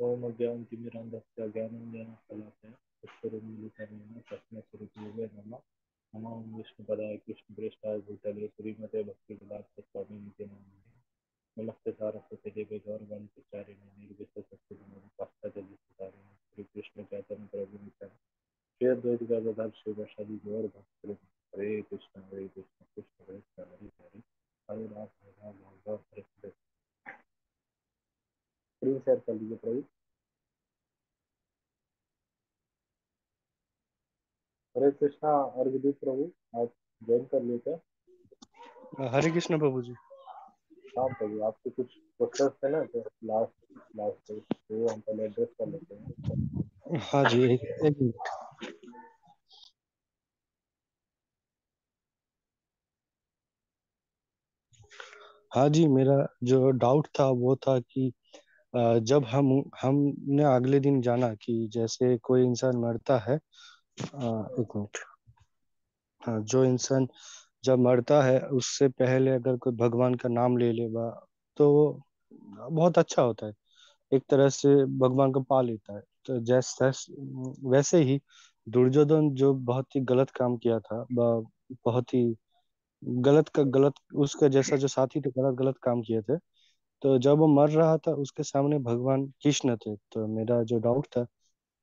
ओम अज्ञानतिमिरान्धस्य ज्ञानाञ्जनं शलाकया चक्षुरुन्मीलितं तस्मै नमः। नमो विष्णुपदाय कृष्णप्रेष्ठाय भूतले श्रीमते भक्तिवेदान्त स्वामी नामिने। नमस्ते सारस्वते देवे गौरवाणी प्रचारिणे निर्विशेषशून्यं पाश्चात्यदेशतारिणे श्रीकृष्ण चैतन्य प्रभु नित्यानंद श्री अद्वैत गदाधर शिवासादि गौर भक्त हरे कृष्ण कृष्ण कृष्ण हरे हरे हरे राम हरे हरे स्क्रीन शेयर कर दीजिए प्रभु। हरे कृष्णा अर्घदीप प्रभु, आप ज्वाइन कर लिए क्या? हरे कृष्ण प्रभु जी। हाँ प्रभु, आपके कुछ क्वेश्चंस थे ना, तो लास्ट लास्ट पे तो वो हम पहले एड्रेस कर लेते हैं। हाँ जी, एक मिनट। हाँ जी, मेरा जो डाउट था वो था कि जब हमने अगले दिन जाना कि जैसे कोई इंसान मरता है। एक मिनट। हाँ, जो इंसान जब मरता है उससे पहले अगर कोई भगवान का नाम ले लेगा तो वो बहुत अच्छा होता है। एक तरह से भगवान को पा लेता है। तो जैसे वैसे ही दुर्योधन जो बहुत ही गलत काम किया था, बहुत ही गलत का गलत, उसका जैसा जो साथी थे गलत गलत काम किए थे। तो जब वो मर रहा था उसके सामने भगवान कृष्ण थे। तो मेरा जो डाउट था,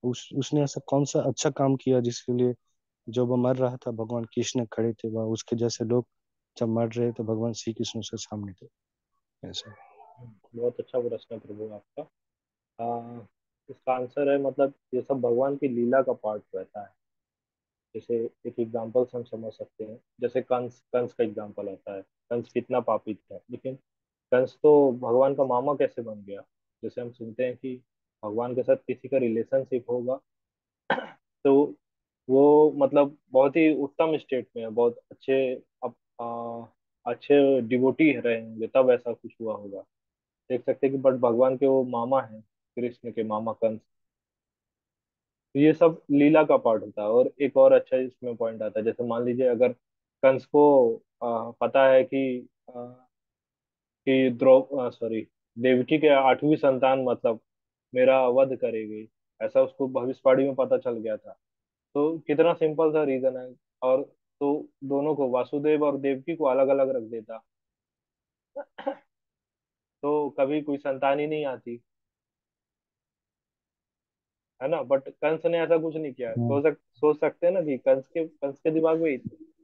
उसने ऐसा कौन सा अच्छा काम किया जिसके लिए जब वो मर रहा था भगवान कृष्ण खड़े थे, वह उसके जैसे लोग जब मर रहे तो भगवान श्री कृष्ण उसके सामने थे ऐसा। बहुत अच्छा प्रश्न है प्रभु आपका। इसका आंसर है, मतलब ये सब भगवान की लीला का पार्ट रहता है। जैसे एक एग्जांपल से हम समझ सकते हैं, जैसे कंस कंस का एग्जांपल आता है। कंस कितना पापी था, लेकिन कंस तो भगवान का मामा कैसे बन गया। जैसे हम सुनते हैं कि भगवान के साथ किसी का रिलेशनशिप होगा तो वो मतलब बहुत ही उत्तम स्टेट में है, बहुत अच्छे अप, अच्छे डिवोटी रहे होंगे, तब ऐसा कुछ हुआ होगा। देख सकते हैं कि बट भगवान के वो मामा हैं, कृष्ण के मामा कंस। तो ये सब लीला का पार्ट होता है। और एक और अच्छा इसमें पॉइंट आता है, जैसे मान लीजिए अगर कंस को पता है कि द्रौ सॉरी देवकी के आठवीं संतान मतलब मेरा वध करेगी, ऐसा उसको भविष्यवाणी में पता चल गया था। तो कितना सिंपल सा रीजन है। और तो दोनों को, वासुदेव और देवकी को अलग अलग रख देता तो कभी कोई संतान ही नहीं आती, है ना। बट कंस ने ऐसा कुछ नहीं किया। हाँ, सोच सकते हैं ना कि कंस के दिमाग में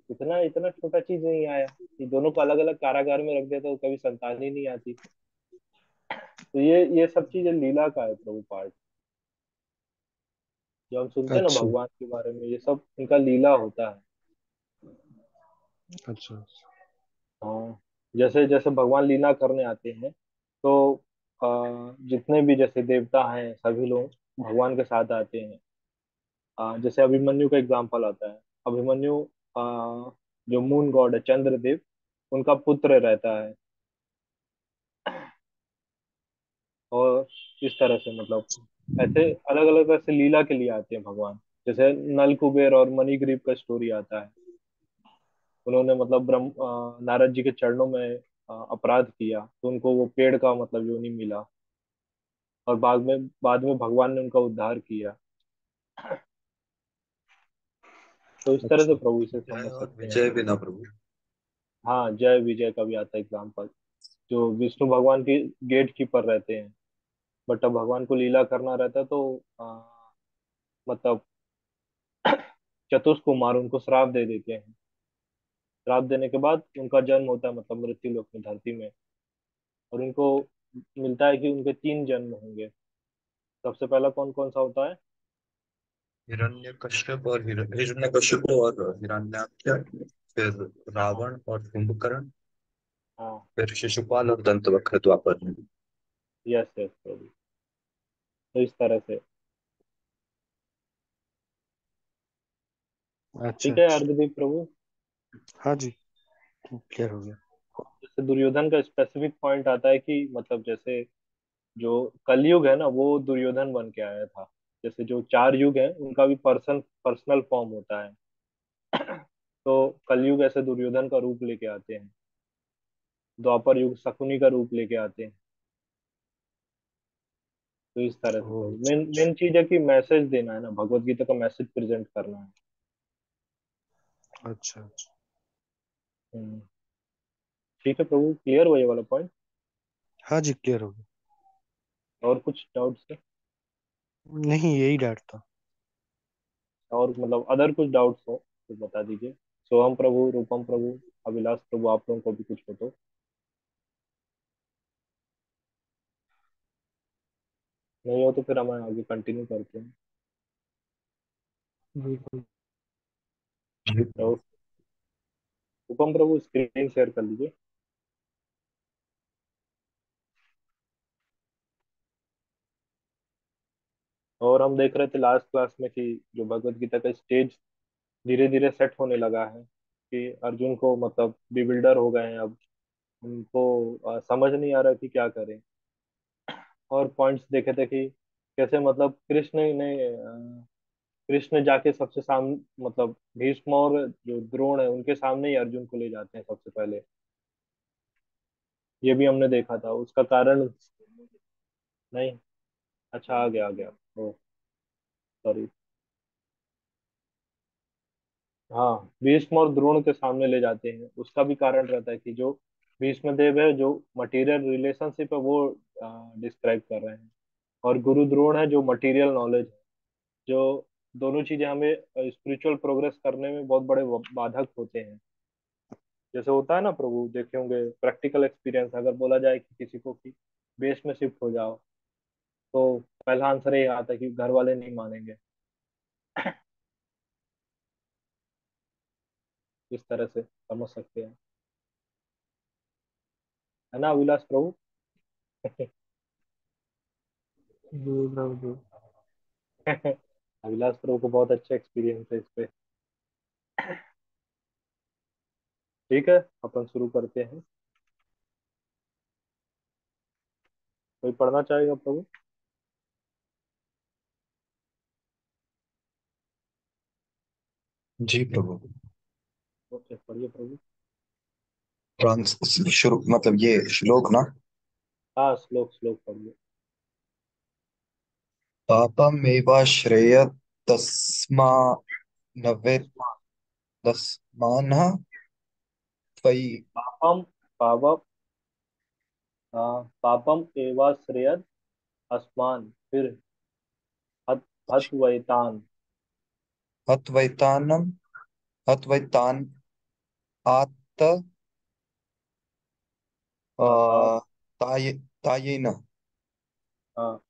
इतना इतना छोटा चीज नहीं आया कि दोनों को अलग अलग कारागार में रख देता तो कभी संतान ही नहीं आती। तो ये सब चीजें लीला का है प्रभु पार्ट। जो हम सुनते हैं ना अच्छा भगवान के बारे में, ये सब इनका लीला होता है। अच्छा। हाँ, जैसे जैसे भगवान लीला करने आते हैं तो जितने भी जैसे देवता हैं सभी लोग भगवान के साथ आते हैं। जैसे अभिमन्यु का एग्जाम्पल आता है। अभिमन्यु जो मून गॉड है, चंद्रदेव, उनका पुत्र रहता है। और इस तरह से मतलब ऐसे अलग अलग तरह से लीला के लिए आते हैं भगवान। जैसे नल कुबेर और मणिग्रीव का स्टोरी आता है। उन्होंने मतलब नारद जी के चरणों में अपराध किया, तो उनको वो पेड़ का मतलब जो नहीं मिला। और बाद में भगवान ने उनका उद्धार किया। तो इस तरह से अच्छा। प्रभु इसे जय समझ और सकते हैं। विजय बिना प्रभु। हाँ, जय विजय का भी आता है एग्जाम्पल। जो विष्णु भगवान के गेट कीपर रहते हैं, बट अब भगवान को लीला करना रहता है तो मतलब चतुष्कुमार उनको श्राप दे देते हैं। श्राप देने के बाद उनका जन्म होता है, मतलब मृत्यु लोक में, धरती में। और उनको मिलता है कि उनके तीन जन्म होंगे। सबसे पहला कौन कौन सा होता है? हिरण्यकश्यप और हिरण्याक्ष, फिर रावण और कुंभकर्ण, हाँ, फिर शिशुपाल और दंतवक्र द्वापर में। यस यस प्रभु। तो इस तरह से अच्छा ठीक है अच्छा। अर्घदीप प्रभु। हाँ जी, क्लियर हो गया। जैसे दुर्योधन का स्पेसिफिक पॉइंट आता है कि मतलब जैसे जो कलयुग है ना, वो दुर्योधन बन के आया था। जैसे जो चार युग है उनका भी पर्सनल फॉर्म होता है। तो कलयुग ऐसे दुर्योधन का रूप लेके आते हैं। द्वापर युग शकुनी का रूप लेके आते हैं। तो इस तरह से ओह, प्रभु, अच्छा मेन अच्छा। मेन चीज है कि मैसेज देना है ना, भगवत गीता का मैसेज प्रेजेंट करना है। अच्छा अच्छा। हम्म, ठीक है प्रभु, क्लियर हुआ ये वाला पॉइंट? हाँ जी, क्लियर हो गया। और कुछ डाउट्स है? नहीं, यही डाउट था। और मतलब अदर कुछ डाउट्स हो तो बता दीजिए। सोहम प्रभु, रूपम प्रभु, अभिलाष प्रभु, आप लोगों को भी कुछ हो तो। नहीं हो तो फिर हम आगे कंटिन्यू करते हैं। बिल्कुल। जी तो रूपम प्रभु स्क्रीन शेयर कर लीजिए। और हम देख रहे थे लास्ट क्लास में कि जो भगवत गीता का स्टेज धीरे धीरे सेट होने लगा है, कि अर्जुन को मतलब बिल्डर हो गए हैं अब। उनको समझ नहीं आ रहा कि क्या करें। और पॉइंट्स देखे थे कि कैसे मतलब कृष्ण जाके सबसे सामने, मतलब भीष्म और जो द्रोण है उनके सामने ही अर्जुन को ले जाते हैं सबसे पहले। ये भी हमने देखा था उसका कारण। नहीं, अच्छा आ गया आ गया। ओ सॉरी। हाँ, भीष्म और द्रोण के सामने ले जाते हैं, उसका भी कारण रहता है कि जो भीष्म देव है जो मटेरियल रिलेशनशिप है वो डिस्क्राइब कर रहे हैं। और गुरु द्रोण है जो मटेरियल नॉलेज है। जो दोनों चीजें हमें स्पिरिचुअल प्रोग्रेस करने में बहुत बड़े बाधक होते हैं। जैसे होता है ना प्रभु, देखे होंगे प्रैक्टिकल एक्सपीरियंस, अगर बोला जाए कि किसी को कि बेस में शिफ्ट हो जाओ, तो पहला आंसर ये आता है कि घर वाले नहीं मानेंगे। इस तरह से समझ सकते हैं, है ना अविलाश प्रभु? जी प्रभु। अविलाश प्रभु को बहुत अच्छा एक्सपीरियंस है इस पे। ठीक है, अपन शुरू करते हैं। कोई पढ़ना चाहेगा प्रभु? जी प्रभु। ओके, पढ़िए प्रभु। शुरू मतलब ये श्लोक ना। हाँ, श्लोक श्लोक पढ़िए। पापमेवाश्रय तस्मानवेत् तस्मान्ह त्वयि पापम पावम पापम एवाश्रयद अस्मान, फिर हत्वैतान। हत्वैतानम हत्वैतान आत्त अ, अतात ताय तायेन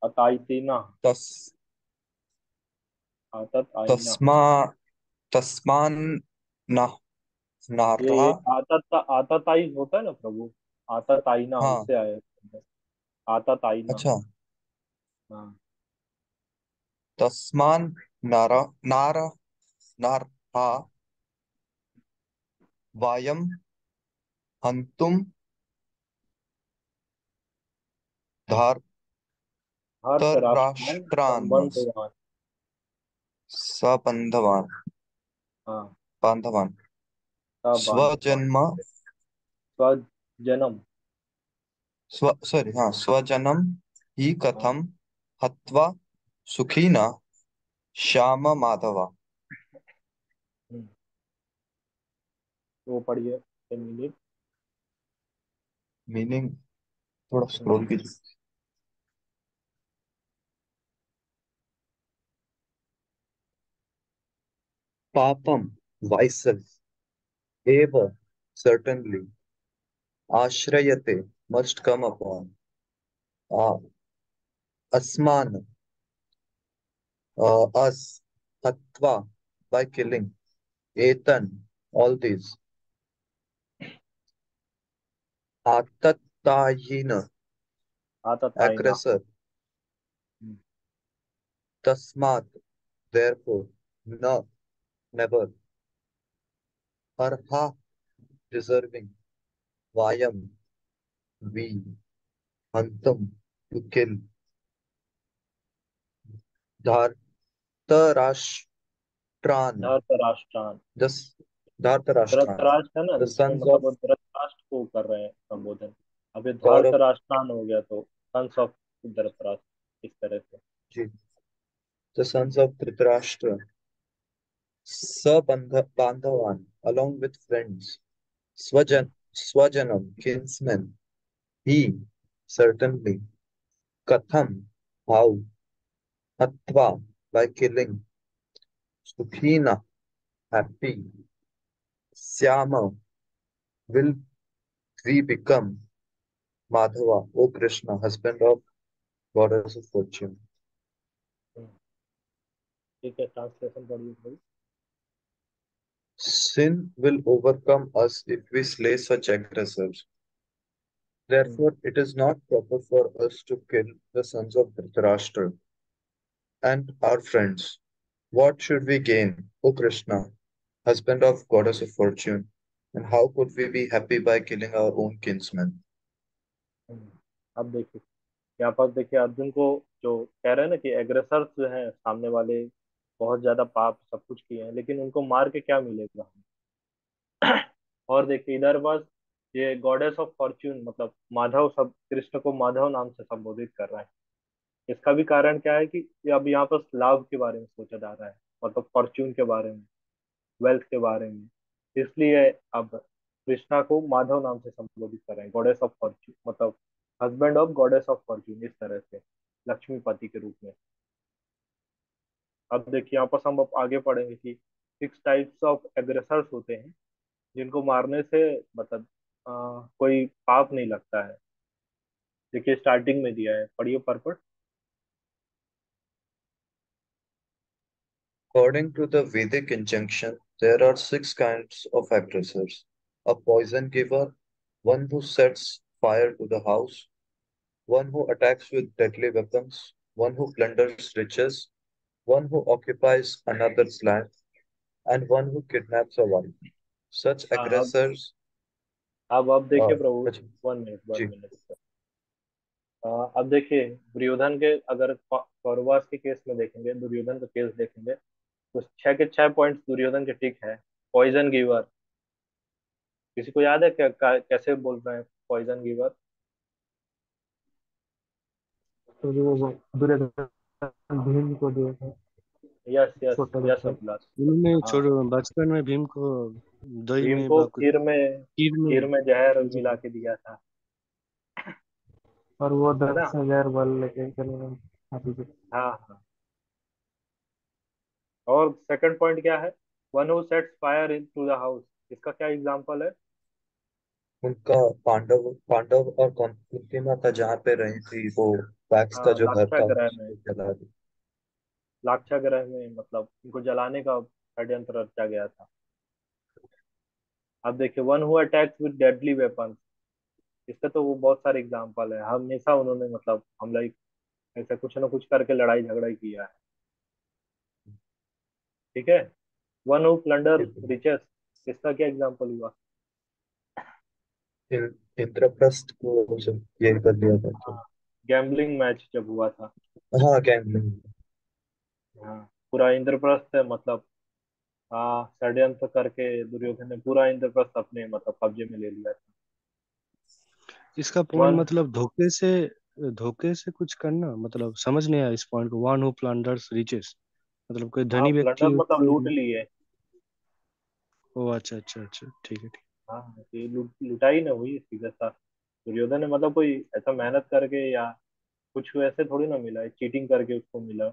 अताइतिना तस आतत आईना। तस्मा तस्मान न नारा। ये आतत आतताई होता है ना प्रभु, आतत आईना हाँ। उससे आया है। आतत आईना। अच्छा। हाँ। तस्मान नारा नार नारा वायम हंतुम हर्ष राष्ट्रान धार्तराष्ट्रान संबंधवान। सबंधवान हाँ, बांधवान सबांधवान। स्वजन्म स्वजनम। सॉरी हाँ स्वजनम ही हाँ। कथम हत्वा सुखी न श्याम माधवा। हम्म, वो पढ़िए मीनिंग। मीनिंग थोड़ा स्क्रॉल कीजिए। पापम वाइसेल्फ एव certainly आश्रयते must come upon asman us hatva by killing etan all these आततायिन आतत आईना। aggressor तस्मात् therefore no never arha deserving vayam we hantam to kill dhartarashtran धृतराष्ट्रान। the dhartarashtran Dhritarashtra है ना, the इसमें sons मतलब of वो धृतराष्ट्र को कर रहे हैं संबोधन। अब ये Kaurav धृतराष्ट्रान हो गया तो सन्स ऑफ धृतराष्ट्र। इस तरह से। जी, the sons of Dhritarashtra, Sabandhavan, along with friends, Swajanam, kinsmen, he, certainly, Katham, how, Hatva, by killing, Sukhina, happy, Syama, will we become, Madhava, O Krishna, husband of goddess of fortune. हम्म, ठीक है, translation पढ़िए भाई। Sin will overcome us if we slay such aggressors. Hmm, Therefore, it is not proper for us to kill the sons of Dhritarashtra and our friends. What should we gain, O Krishna, husband of goddess of fortune? And how could we be happy by killing our own kinsmen? हम्म। अब देखिए, यहाँ पर देखिए अर्जुन को जो कह रहे हैं ना कि एग्रेसर जो है सामने वाले, बहुत ज्यादा पाप सब कुछ किए हैं, लेकिन उनको मार के क्या मिलेगा। और देखिए इधर बस ये गॉडेस ऑफ फॉर्च्यून मतलब माधव, सब कृष्ण को माधव नाम से संबोधित कर रहा है। इसका भी कारण क्या है कि ये अब यहाँ पर लाभ के बारे में सोचा जा रहा है, मतलब फॉर्च्यून के बारे में, वेल्थ के बारे में। इसलिए अब कृष्णा को माधव नाम से संबोधित कर रहे हैं, गॉडेस ऑफ फॉर्च्यून मतलब husband of goddess of Fortune, इस तरह से लक्ष्मीपति के रूप में। अब देखिए यहाँ पर हम अब आगे पढ़ेंगे कि 6 टाइप्स ऑफ एग्रेसर्स होते हैं जिनको मारने से मतलब कोई पाप नहीं लगता है। देखिए स्टार्टिंग में दिया है, पढ़िए purport. According to the Vedic injunction, there are six kinds of aggressors: a poison giver, one who sets fire to the house, one who attacks with deadly weapons, one who plunders riches, one who occupies another's land, and one who kidnaps a wife. Such हाँ अब aggressors, अब देखिए uh, प्रभु, अच्छा, 1 minute one जी, minute अब देखिए दुर्योधन के, अगर कौरवास के केस में देखेंगे, दुर्योधन का केस देखेंगे, तो 6 के 6 पॉइंट्स दुर्योधन के ठीक है। पॉइजन गिवर, किसी को याद है क्या, कैसे बोल रहे हैं पॉइजन गिवर। तो जो वो दुर्योधन भीम को दिए थे यस यस छोटे यस बच्चे। अभिलाष। उन्होंने हाँ, छोड़ो बचपन में भीम को दही भीम में को कुछ खीर में। खीर में जहर जी। मिला के दिया था, और वो है ना। 10,000 बल लेके चले गए हाथी के। हाँ हाँ। और सेकंड पॉइंट क्या है, one who sets fire into the house, इसका क्या एग्जांपल है। उनका पांडव और कुंती माता जहाँ पे रही थी, वो वैक्स का जो घर था लाक्षागृह में, उसको जला दी। लाक्षागृह में मतलब इनको जलाने का षड्यंत्र रचा गया था। अब देखिए one who attacks with deadly weapon, इसका तो वो बहुत सारे एग्जांपल है, हमेशा उन्होंने मतलब हमला ऐसा कुछ ना कुछ करके लड़ाई झगड़ा ही किया है। ठीक है, वन हु प्लंडर रिचेस, इसका क्या एग्जांपल हुआ। इंद्रप्रस्थ को जब ये कर दिया था तो, गैम्बलिंग मैच जब हुआ था। हाँ, गैंगलिंग। हाँ, पूरा इंद्रप्रस्थ है मतलब, हाँ षड्यंत्र करके दुर्योधन ने पूरा इंद्रप्रस्थ अपने मतलब कब्जे में ले लिया था। इसका पॉइंट वन, मतलब धोखे से कुछ करना, मतलब समझ नहीं आया इस पॉइंट को। वन हु प्लंडर्स रिचेस मतलब कोई हाँ धनी प्लंडर व्यक्ति मतलब उसको। लूट लिए। ओ अच्छा अच्छा अच्छा, ठीक है ठीक। हाँ हाँ, ये लुटाई ना हुई सीधा सा। दुर्योधन ने मतलब कोई ऐसा मेहनत करके या कुछ वैसे थोड़ी ना मिला है, चीटिंग करके उसको मिला।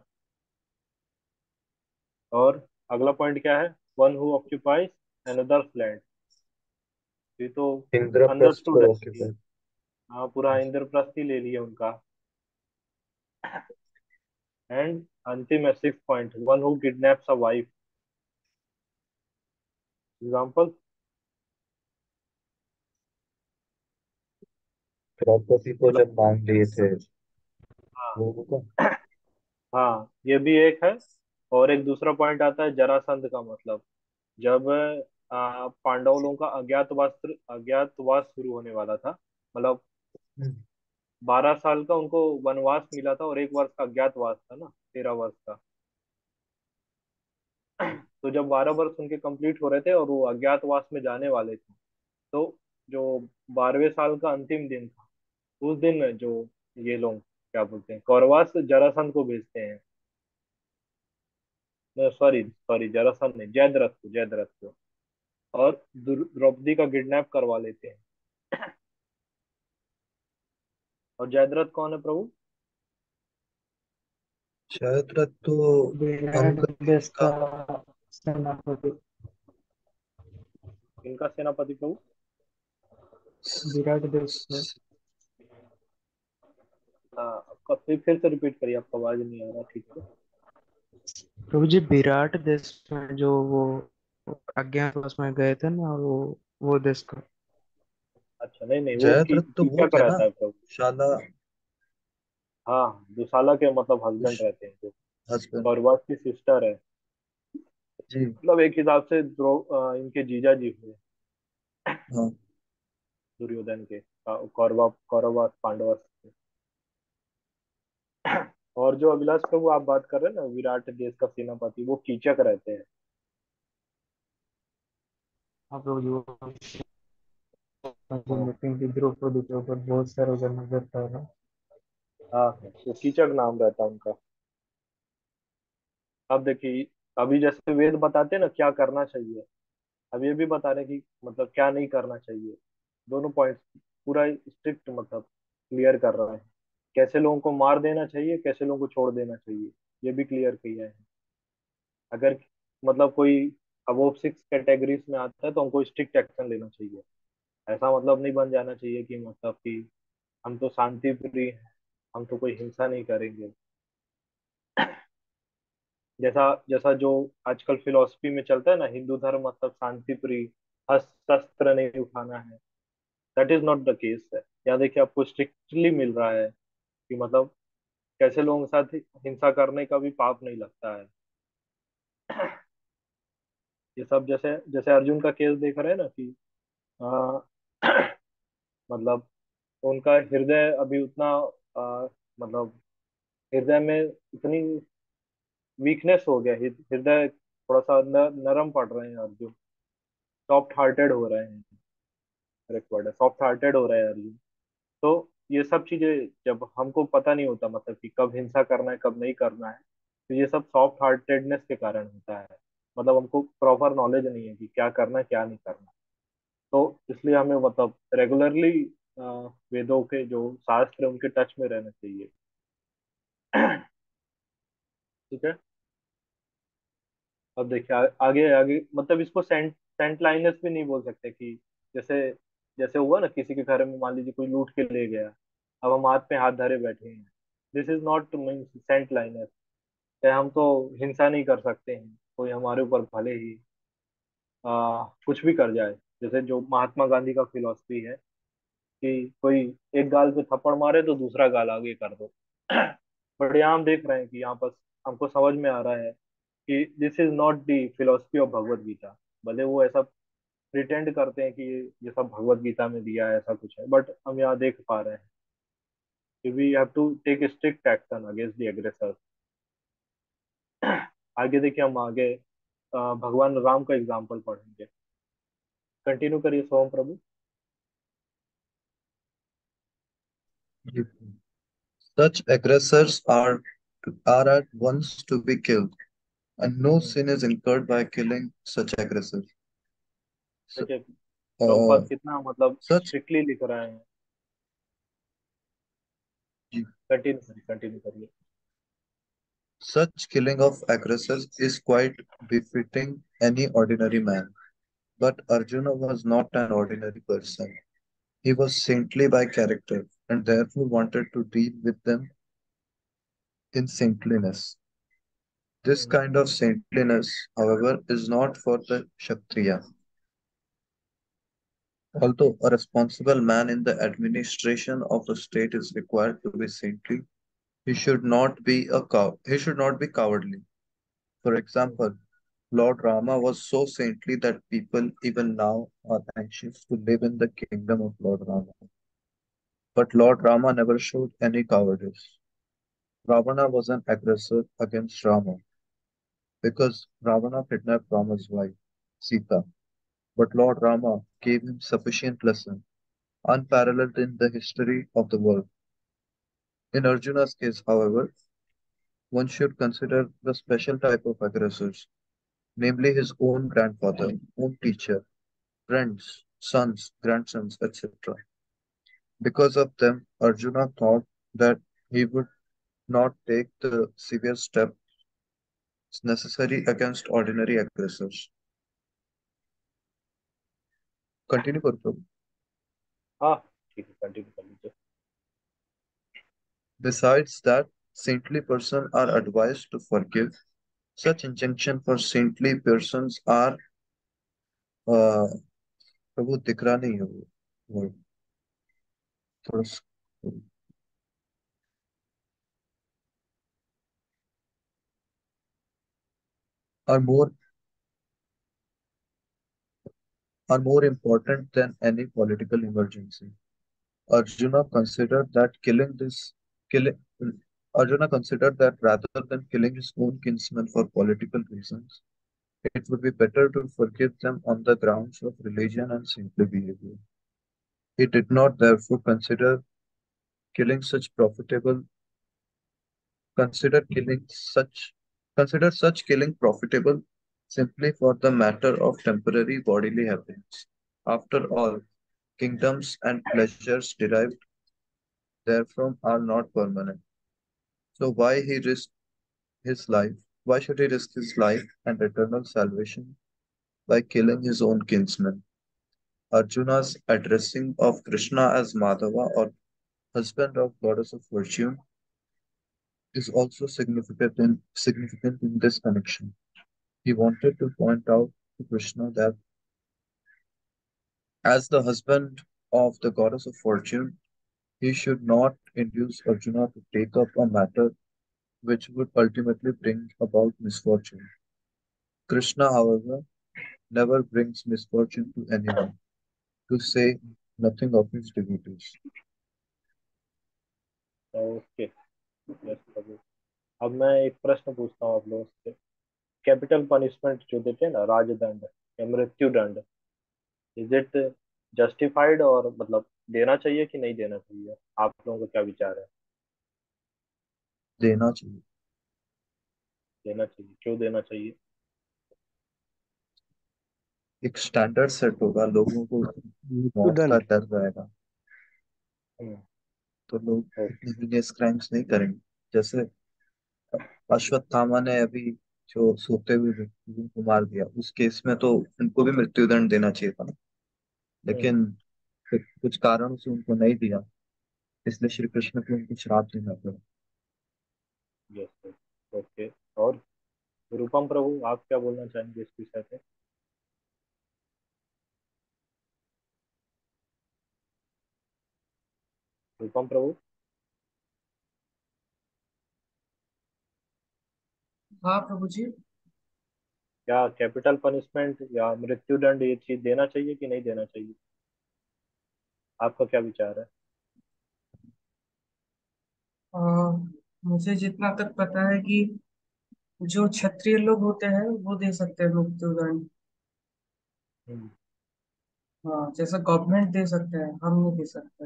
और अगला पॉइंट क्या है, one who occupies another's land, ये तो इंद्रप्रस्थ अंडरस्टूड को है कि ऑक्यूपाई। हाँ पूरा इंद्रप्रस्थ ही ले लिया उनका। एंड अंतिम है 6 point, one who kidnaps a wife, example. Draupadi को मतलब जब मांग लिए थे, हाँ वो होगा। हाँ, ये भी एक है। और एक दूसरा पॉइंट आता है जरासंध का, मतलब जब पांडव लोगों का अज्ञातवास शुरू होने वाला था, मतलब 12 साल का उनको वनवास मिला था और 1 वर्ष का अज्ञातवास था ना, 13 वर्ष का। तो जब 12 वर्ष उनके कंप्लीट हो रहे थे और वो अज्ञातवास में जाने वाले थे, तो जो 12वें साल का अंतिम दिन था, उस दिन जो ये लोग क्या बोलते हैं, कौरवास जरासंध को भेजते हैं। सॉरी सॉरी, जरासंध नहीं, जयद्रथ को, जयद्रथ को। और द्रौपदी का किडनैप करवा लेते हैं। और जयद्रथ कौन है प्रभु? जयद्रथ तो विराट अंक देश का का सेनापति। इनका सेनापति प्रभु? विराट देश का। स- आपका फिर से रिपीट करिए, आपका आवाज नहीं आ रहा ठीक से। प्रभु जी, विराट देश में जो वो अज्ञातवास में गए थे ना, वो देश का। अच्छा, नहीं नहीं, वो जयद्रथ तो वो कीचक थे ना, रहता है प्रभु। शाला। हाँ, दुशाला के मतलब हस्बैंड रहते हैं जो। हस्बैंड। कौरवास की सिस्टर है। जी। मतलब एक हिसाब से इनके जीजा जी हुए, हाँ दुर्योधन के, कौरवा पांडव के। और जो अभिलाष प्रभु आप बात कर रहे हैं ना, विराट देश का सेनापति, वो कीचक रहते हैं। हाँ प्रभु जी, वो जो हाँ मीटिंग की द्रौपदी के ऊपर बहुत सारा का नजर था ना। हाँ हाँ, वो कीचक नाम रहता है उनका। अब देखिए, अभी जैसे वेद बताते हैं ना क्या करना चाहिए, अब ये भी बता रहे हैं कि मतलब क्या नहीं करना चाहिए। दोनों पॉइंट्स पूरा स्ट्रिक्ट मतलब क्लियर कर रहा है। कैसे लोगों को मार देना चाहिए, कैसे लोगों को छोड़ देना चाहिए, ये भी क्लियर किया है। अगर मतलब कोई अबोव 6 कैटेगरीज में आता है तो हमको स्ट्रिक्ट एक्शन लेना चाहिए। ऐसा मतलब नहीं बन जाना चाहिए कि मतलब कि हम तो शांति प्रिय हैं, हम तो कोई हिंसा नहीं करेंगे। जैसा जैसा जो आजकल फिलोसफी में चलता है ना, हिंदू धर्म मतलब शांति प्रिय, शस्त्र नहीं उठाना है। That is not the case है। यहाँ देखिए आपको स्ट्रिक्टली मिल रहा है कि मतलब कैसे लोगों के साथ हिंसा करने का भी पाप नहीं लगता है। ये सब जैसे जैसे अर्जुन का केस देख रहे हैं ना कि आ, मतलब उनका हृदय अभी उतना मतलब हृदय में इतनी वीकनेस हो गया, हृदय थोड़ा सा नरम पड़ रहे हैं अर्जुन, सॉफ्ट हार्टेड हो रहे हैं। करेक्ट वर्ड है, सॉफ्ट हार्टेड हो रहे हैं अर्जुन। तो ये सब चीजें जब हमको पता नहीं होता मतलब कि कब हिंसा करना है कब नहीं करना है, तो ये सब सॉफ्ट हार्टेडनेस के कारण होता है। मतलब हमको प्रॉपर नॉलेज नहीं है कि क्या करना है क्या नहीं करना। तो इसलिए हमें मतलब रेगुलरली वेदों के जो शास्त्र है उनके टच में रहना चाहिए। ठीक है। अब देखिए आगे आगे मतलब इसको सेंट लाइनस भी नहीं बोल सकते कि जैसे जैसे हुआ ना किसी के घर में मान लीजिए कोई लूट के ले गया, अब हम हाथ पे हाथ धरे बैठे हैं। This is not mean sent lines. हम तो हिंसा नहीं कर सकते हैं, कोई हमारे ऊपर भले ही कुछ भी कर जाए। जैसे जो महात्मा गांधी का फिलॉसफी है कि कोई एक गाल पे थप्पड़ मारे तो दूसरा गाल आगे कर दो। बट यहाँ हम देख रहे हैं कि यहाँ पर हमको समझ में आ रहा है कि this is not the philosophy of Bhagavad Gita. भले वो ऐसा प्रिटेंड करते हैं कि ये सब भगवत गीता में दिया है ऐसा कुछ है, बट हम यहाँ देख पा रहे हैं कि we have to take strict action against the aggressor. आगे देखिए, हम आगे भगवान राम का एग्जाम्पल पढ़ेंगे। कंटिन्यू करिए सोम प्रभु। जी। Such aggressors are at once to be killed, and no hmm, sin is incurred by killing such aggressors. So, देखिए uh, प्रभुपाद कितना मतलब such स्ट्रिक्टली लिख रहे हैं। कंटिन्यू करिए। such killing of aggressors is quite befitting any ordinary man. But Arjuna was not an ordinary person. He was saintly by character, and therefore wanted to deal with them in saintliness. This hmm, kind of saintliness, however, is not for the Kshatriya. Although a responsible man in the administration of a state is required to be saintly, he should not be cowardly. For hmm, example, Lord Rama was so saintly that people even now are anxious to live in the kingdom of Lord Rama. But Lord Rama never showed any cowardice. Ravana was an aggressor against Rama because Ravana kidnapped Rama's wife, Sita. But Lord Rama gave him sufficient lesson, unparalleled in the history of the world. In Arjuna's case, however, one should consider the special type of aggressors, namely his own grandfather, own teacher, friends, sons, grandsons, etc. Because of them, Arjuna thought that he would not take the severe steps necessary against ordinary aggressors. Continue, Gurpreet. हाँ, ठीक है, continue कर लीजिए। Besides that, saintly persons are advised to forgive. Such injunction for saintly persons are प्रभु दिख रहा नहीं है वो थोड़ा are more important than any political emergency. Arjuna considered that killing Arjuna considered that rather than killing his own kinsmen for political reasons, it would be better to forgive them on the grounds of religion and saintly behavior. He did not therefore killing such profitable consider killing such consider such killing profitable simply for the matter of temporary bodily happiness. After all, kingdoms and pleasures derived therefrom are not permanent. So why should he risk his life and eternal salvation by killing his own kinsmen? Arjuna's addressing of Krishna as Madhava or husband of goddess of fortune is also significant in this connection. He wanted to point out to Krishna that as the husband of the goddess of fortune, he should not induce Arjuna to take up a matter which would ultimately bring about misfortune. Krishna, however, never brings misfortune to anyone, to say nothing of his devotees. Okay, yes Prabhu. अब मैं एक प्रश्न पूछता हूँ आप लोगों से। Capital punishment जो देते हैं ना, राजदंड या मृत्यु दंड, इज इट जस्टिफाइड, और मतलब देना चाहिए कि नहीं देना चाहिए? आप लोगों का क्या विचार है? देना चाहिए। देना चाहिए, क्यों देना चाहिए? एक स्टैंडर्ड सेट होगा, लोगों को मौत का मृत्युदंड। डर रहेगा, हम्म, तो लोग ओके। इतने हीनियस क्राइम्स नहीं करेंगे। जैसे अश्वत्थामा ने अभी जो सोते हुए व्यक्ति को मार दिया, उस केस में तो उनको भी मृत्युदंड देना चाहिए था, हम्म, लेकिन फिर कुछ कारणों से उनको नहीं दिया, इसलिए श्री कृष्ण को उनको श्राप देना पड़ा। Yes, okay. और रूपम प्रभु, आप क्या बोलना चाहेंगे इस विषय पे? रूपम प्रभु। हाँ प्रभु जी। क्या कैपिटल पनिशमेंट या मृत्युदंड ये चीज देना चाहिए कि नहीं देना चाहिए? आपका क्या विचार है? अ, मुझे जितना तक पता है कि जो क्षत्रिय लोग होते हैं वो दे सकते हैं मृत्युदंड। हम्म, हाँ, जैसा गवर्नमेंट दे सकते हैं, हम नहीं दे सकते।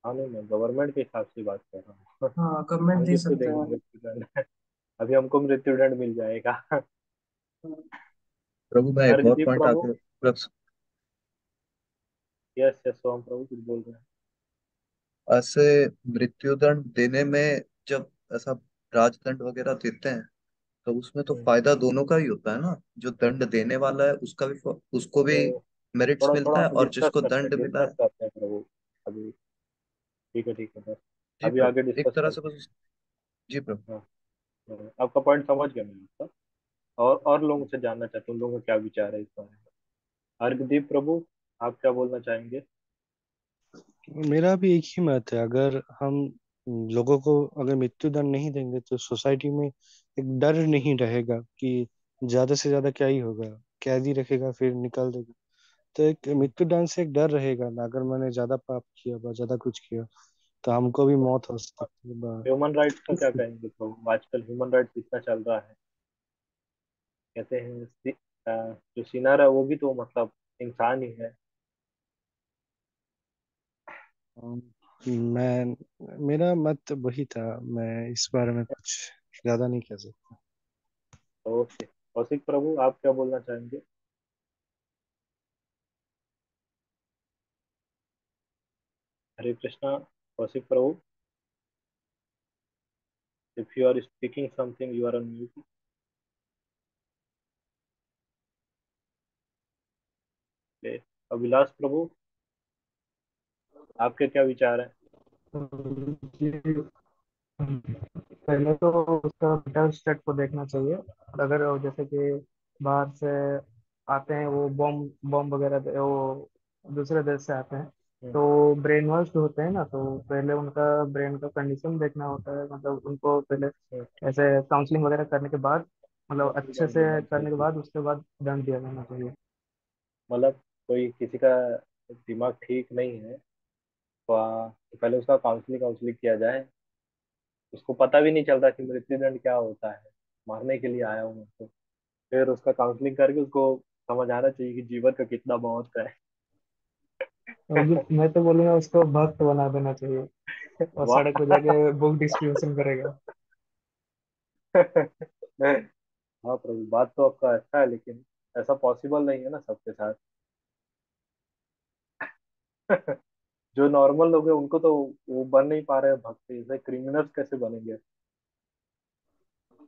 हाँ, नहीं, मैं गवर्नमेंट के हिसाब से बात कर रहा हूँ। हाँ, गवर्नमेंट हम दे किसको सकते देंगे हैं। मृत्युदंड? अभी हमको मृत्युदंड मिल जाएगा। प्रभु मैं एक और हरदीप पॉइंट प्रभु। आगे रख यस यस, सोहम प्रभु कुछ बोल रहे हैं? ऐसे मृत्युदंड देने में जब ऐसा राजदंड वगैरह देते हैं, तो उसमें तो हम्म, फायदा दोनों का ही होता है ना, जो दंड देने वाला है उसको भी तो मेरिट्स थोड़ा मिलता थोड़ा है, हम और जिसको दंड मिला डिस्कस है। करते हैं प्रभु। अभी ठीक है बस। जी अभी आगे प्रभु, एक डिस्कस तरह से करते बस। जी प्रभु। हैं। हाँ, आपका पॉइंट समझ गया मैं आपका। और लोगों से जानना चाहता हूँ, उन लोगों का क्या विचार है इस बारे में। हरदीप प्रभु, आप क्या बोलना चाहेंगे? मेरा भी एक ही मत है। अगर हम लोगों को अगर मृत्युदंड नहीं देंगे तो सोसाइटी में एक डर नहीं रहेगा कि ज्यादा से ज्यादा क्या ही होगा, कैद ही रखेगा फिर निकल देगा। तो एक मृत्युदंड से एक डर रहेगा ना, अगर मैंने ज्यादा पाप किया बा ज्यादा कुछ किया तो हमको भी मौत हो सकती है बा। ह्यूमन राइट्स का क्या कहेंगे प्रभु? आजकल ह्यूमन राइट्स इतना चल रहा है। कहते हैं जो सिनर है वो भी तो मतलब इंसान ही है। मैं मेरा मत वही था। मैं इस बारे में कुछ ज्यादा नहीं कह सकता। ओके, कौशिक प्रभु आप क्या बोलना चाहेंगे? Hare Krishna, Kaushik Prabhu, if you are speaking something you are on mute. Abhilash Prabhu, आपके क्या विचार हैं? जी, पहले तो उसका मेंटल स्टेट को देखना चाहिए। और अगर वो जैसे कि बाहर से आते हैं, वो बॉम्ब बॉम्ब वगैरह वो दूसरे देश से आते हैं, हम्म, तो ब्रेन वॉश होते हैं ना, तो पहले उनका ब्रेन का कंडीशन देखना होता है। मतलब उनको पहले हम्म, ऐसे काउंसलिंग वगैरह करने के बाद, मतलब काफी अच्छे दंड से देना करने के चाहिए। बाद उसके बाद दंड दिया जाना चाहिए। मतलब कोई किसी का दिमाग ठीक नहीं है तो पहले उसका काउंसलिंग काउंसलिंग किया जाए। उसको पता भी नहीं चलता कि मृत्युदंड क्या होता है, मारने के लिए आया हूँ मैं तो। फिर उसका काउंसलिंग करके उसको समझ आना चाहिए कि जीवन का कितना महत्व और है। मैं तो बोलूंगा उसको भक्त बना देना चाहिए, और वाह। सड़क पे जाके बुक डिस्ट्रीब्यूशन करेगा। हाँ प्रभु, बात तो आपका अच्छा है, लेकिन ऐसा पॉसिबल नहीं है ना सबके साथ। जो नॉर्मल लोग हैं उनको तो वो बन नहीं पा रहे हैं भक्त, जैसे क्रिमिनल्स कैसे बनेंगे?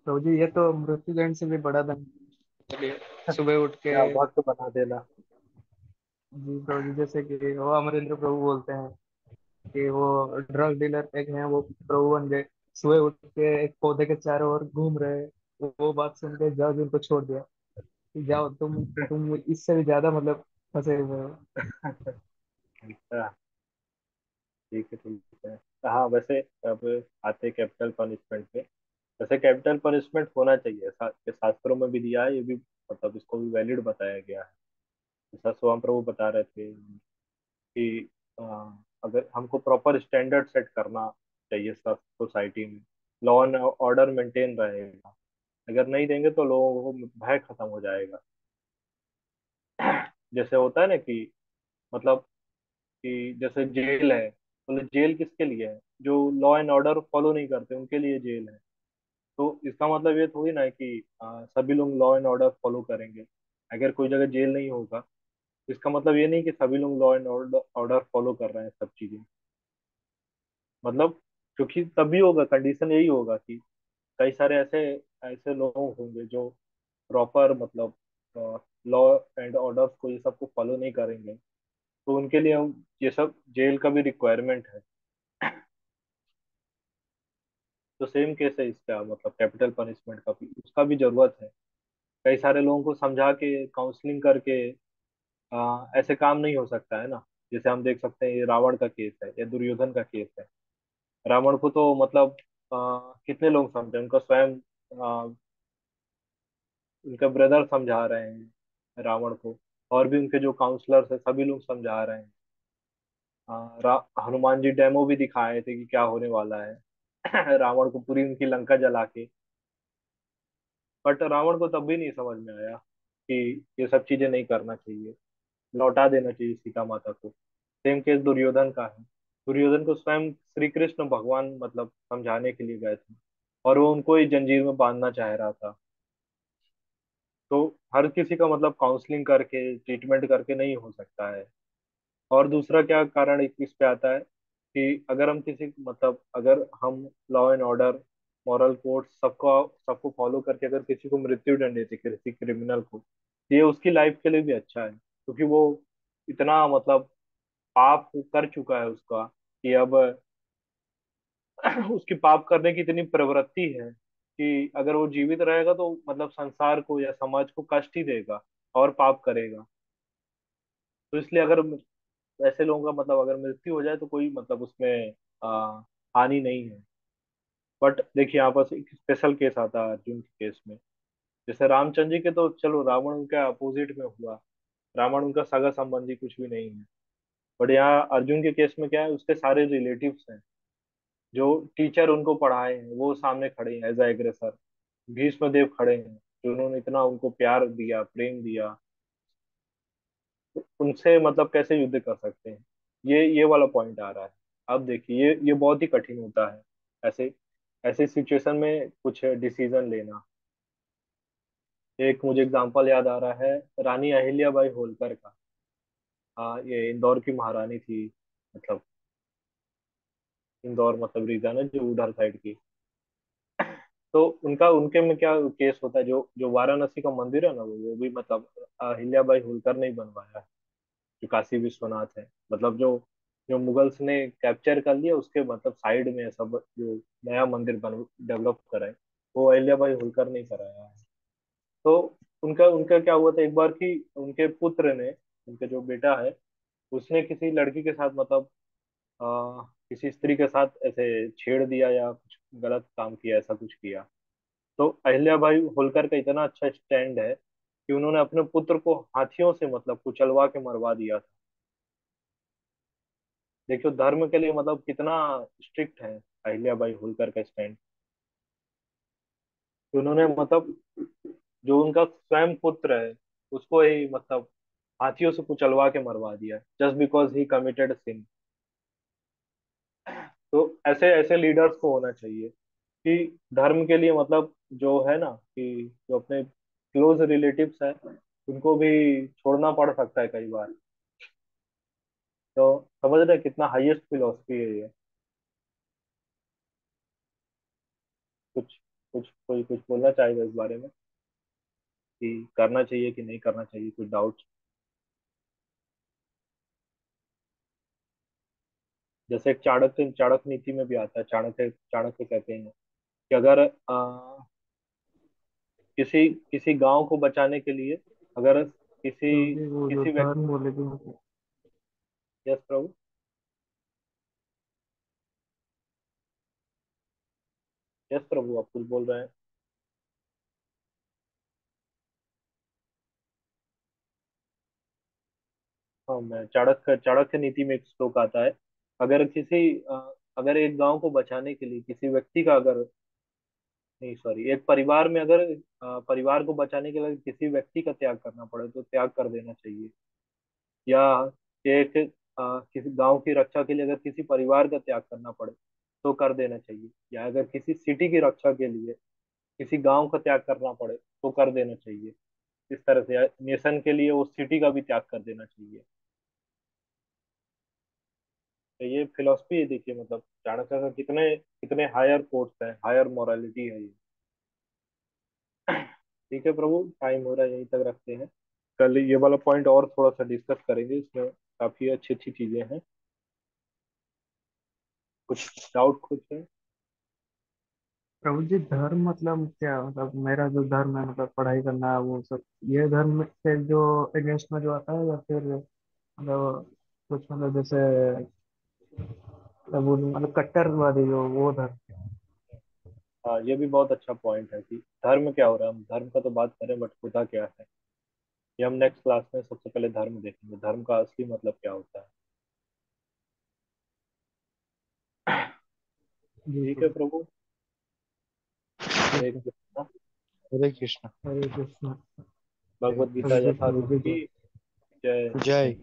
तो जी, ये तो मृत्युदंड से भी बड़ा दंड है। चलिए, सुबह उठ के, या भक्त बना देना। जी तो जी, जैसे कि वो अमरिंद्र प्रभु बोलते हैं कि वो ड्रग डीलर एक हैं, वो प्रभु बन गए। सुबह उठ के एक पौधे के चारों ओर घूम रहे। वो बात सुन के जज उनको छोड़ दिया कि जाओ, तुम इससे भी ज्यादा मतलब फंसे हुए हो। अच्छा, ठीक है ठीक है। हाँ वैसे अब आते कैपिटल पनिशमेंट पे। वैसे कैपिटल पनिशमेंट होना चाहिए, ये शास्त्रों में भी दिया है, ये भी मतलब इसको भी वैलिड बताया गया है। जैसा स्वामी प्रभु बता रहे थे कि अ, अगर हमको प्रॉपर स्टैंडर्ड सेट करना चाहिए सब सोसाइटी में, लॉ एंड ऑर्डर मेंटेन रहेगा। अगर नहीं देंगे तो लोगों को भय खत्म हो जाएगा। जैसे होता है ना कि मतलब कि जैसे जेल है, बोले जेल किसके लिए है? जो लॉ एंड ऑर्डर फॉलो नहीं करते उनके लिए जेल है। तो इसका मतलब ये थोड़ी ना है कि सभी लोग लॉ एंड ऑर्डर फॉलो करेंगे। अगर कोई जगह जेल नहीं होगा, इसका मतलब ये नहीं कि सभी लोग law and order order follow कर रहे हैं सब चीजें। मतलब क्योंकि तभी होगा, कंडीशन यही होगा कि कई सारे ऐसे ऐसे लोग होंगे जो प्रॉपर मतलब लॉ एंड ऑर्डर को ये सबको फॉलो नहीं करेंगे। तो उनके लिए हम ये सब जेल का भी रिक्वायरमेंट है। तो सेम केस है इसका, मतलब कैपिटल पनिशमेंट का भी, उसका भी जरूरत है। कई सारे लोगों को समझा के काउंसलिंग करके ऐसे काम नहीं हो सकता है ना। जैसे हम देख सकते हैं ये रावण का केस है या दुर्योधन का केस है। रावण को तो मतलब कितने लोग समझे, उनका स्वयं उनका ब्रदर समझा रहे हैं रावण को, और भी उनके जो काउंसलर्स है सभी लोग समझा रहे हैं। हनुमान जी डेमो भी दिखाए थे कि क्या होने वाला है। रावण को पूरी उनकी लंका जला के। बट रावण को तब भी नहीं समझ में आया कि ये सब चीजें नहीं करना चाहिए, लौटा देना चाहिए सीता माता को। सेम केस दुर्योधन का है। दुर्योधन को स्वयं श्री कृष्ण भगवान मतलब समझाने के लिए गए थे, और वो उनको ही जंजीर में बांधना चाह रहा था। तो हर किसी का मतलब काउंसलिंग करके ट्रीटमेंट करके नहीं हो सकता है। और दूसरा क्या कारण इस पे आता है कि अगर हम किसी मतलब अगर हम law and order, moral code सबको सबको फॉलो करके अगर किसी को मृत्यु दंड देते किसी क्रिमिनल को, तो ये उसकी लाइफ के लिए भी अच्छा है, क्योंकि वो इतना मतलब पाप कर चुका है उसका कि अब उसकी पाप करने की इतनी प्रवृत्ति है कि अगर वो जीवित रहेगा तो मतलब संसार को या समाज को कष्ट ही देगा और पाप करेगा। तो इसलिए अगर ऐसे लोगों का मतलब अगर मृत्यु हो जाए तो कोई मतलब उसमें आ, हानि नहीं है। बट देखिए यहाँ पर एक स्पेशल केस आता है अर्जुन के केस में। जैसे रामचंद्र जी के तो चलो रावण उनके अपोजिट में हुआ, रावण उनका सगा संबंधी कुछ भी नहीं है। बट यहाँ अर्जुन के केस में क्या है, उसके सारे रिलेटिव्स हैं, जो टीचर उनको पढ़ाए हैं वो सामने खड़े हैं एज एग्रेसर। भीष्म देव खड़े हैं जो उन्होंने इतना उनको प्यार दिया, प्रेम दिया। तो उनसे मतलब कैसे युद्ध कर सकते हैं? ये वाला पॉइंट आ रहा है। अब देखिए ये बहुत ही कठिन होता है ऐसे ऐसे सिचुएशन में कुछ डिसीजन लेना। एक मुझे एग्जांपल याद आ रहा है, रानी अहिल्याबाई होलकर का। हाँ, ये इंदौर की महारानी थी। मतलब इंदौर मतलब रीजन है जो उधर साइड की। तो उनका उनके में क्या केस होता है, जो जो वाराणसी का मंदिर है ना, वो भी मतलब अहिल्याबाई होलकर ने ही बनवाया है। जो काशी विश्वनाथ है, मतलब जो जो मुगल्स ने कैप्चर कर लिया, उसके मतलब साइड में सब जो नया मंदिर बन डेवलप करा है, वो अहिल्याबाई होलकर ने ही कराया है। तो उनका उनका क्या हुआ था एक बार कि उनके पुत्र ने, उनके जो बेटा है, उसने किसी लड़की के साथ मतलब किसी स्त्री के साथ ऐसे छेड़ दिया या कुछ गलत काम किया, ऐसा कुछ किया। तो अहिल्याबाई होलकर का इतना अच्छा स्टैंड है कि उन्होंने अपने पुत्र को हाथियों से मतलब कुचलवा के मरवा दिया था। देखियो धर्म के लिए मतलब कितना स्ट्रिक्ट है अहिल्याबाई होलकर का स्टैंड। कि उन्होंने मतलब जो उनका स्वयं पुत्र है, उसको ही मतलब हाथियों से कुचलवा के मरवा दिया, जस्ट बिकॉज ही कमिटेड सिन। तो ऐसे ऐसे लीडर्स को होना चाहिए कि धर्म के लिए मतलब जो है ना, कि जो अपने क्लोज रिलेटिव्स हैं, उनको भी छोड़ना पड़ सकता है कई बार। तो समझ रहे हैं कितना हाईएस्ट फिलोसफी है ये। कुछ कुछ कोई कुछ बोलना चाहेगा इस बारे में कि करना चाहिए कि नहीं करना चाहिए, कुछ डाउट? जैसे एक चाणक्य चाणक्य नीति में भी आता है, चाणक्य चाणक्य कहते हैं कि अगर किसी किसी गांव को बचाने के लिए, अगर किसी तो जी वो जो किसी व्यक्ति। धर्म बोले थे मतलब, यस प्रभु। यस प्रभु, आप कुछ बोल रहे हैं? हाँ, मैं चाणक्य चाणक्य नीति में एक श्लोक आता है, अगर अगर एक गांव को बचाने के लिए किसी व्यक्ति का अगर, नहीं सॉरी, एक परिवार में अगर परिवार को बचाने के लिए किसी व्यक्ति का त्याग करना पड़े तो त्याग कर देना चाहिए। या एक किसी गांव की रक्षा के लिए अगर किसी परिवार का त्याग करना पड़े तो कर देना चाहिए। या अगर किसी सिटी की रक्षा के लिए किसी गांव का त्याग करना पड़े तो कर देना चाहिए। इस तरह से नेशन के लिए उस सिटी का भी त्याग कर देना चाहिए। तो ये फिलोसफी है, देखिए मतलब चाणक्य का कितने कितने हायर कोर्स है, हायर मोरालिटी है ये। ठीक है प्रभु, टाइम हो रहा है, यहीं तक रखते हैं। कल ये वाला पॉइंट और थोड़ा सा डिस्कस करेंगे, इसमें काफी अच्छी अच्छी चीजें हैं। कुछ डाउट कुछ है? प्रभु जी धर्म मतलब क्या, मतलब मेरा जो धर्म है मतलब पढ़ाई करना वो सब, ये धर्म से जो अगेंस्ट में जो आता है, या फिर मतलब कुछ मतलब जैसे क्या बोलूं, मतलब कट्टरवादी जो वो धर्म। हाँ, ये भी बहुत अच्छा पॉइंट है कि धर्म क्या हो रहा है। हम धर्म का तो बात करें, बट खुदा क्या है, ये हम नेक्स्ट क्लास में सबसे पहले धर्म देखेंगे, धर्म का असली मतलब क्या होता है। जी ठीक है प्रभु। प्रभु। हरे ठीक है। कृष्णा। हरे कृष्ण। हरे कृष्ण। भगवद गीता हरे कृष्ण यथारूप प्रभु जी। की जय। जय।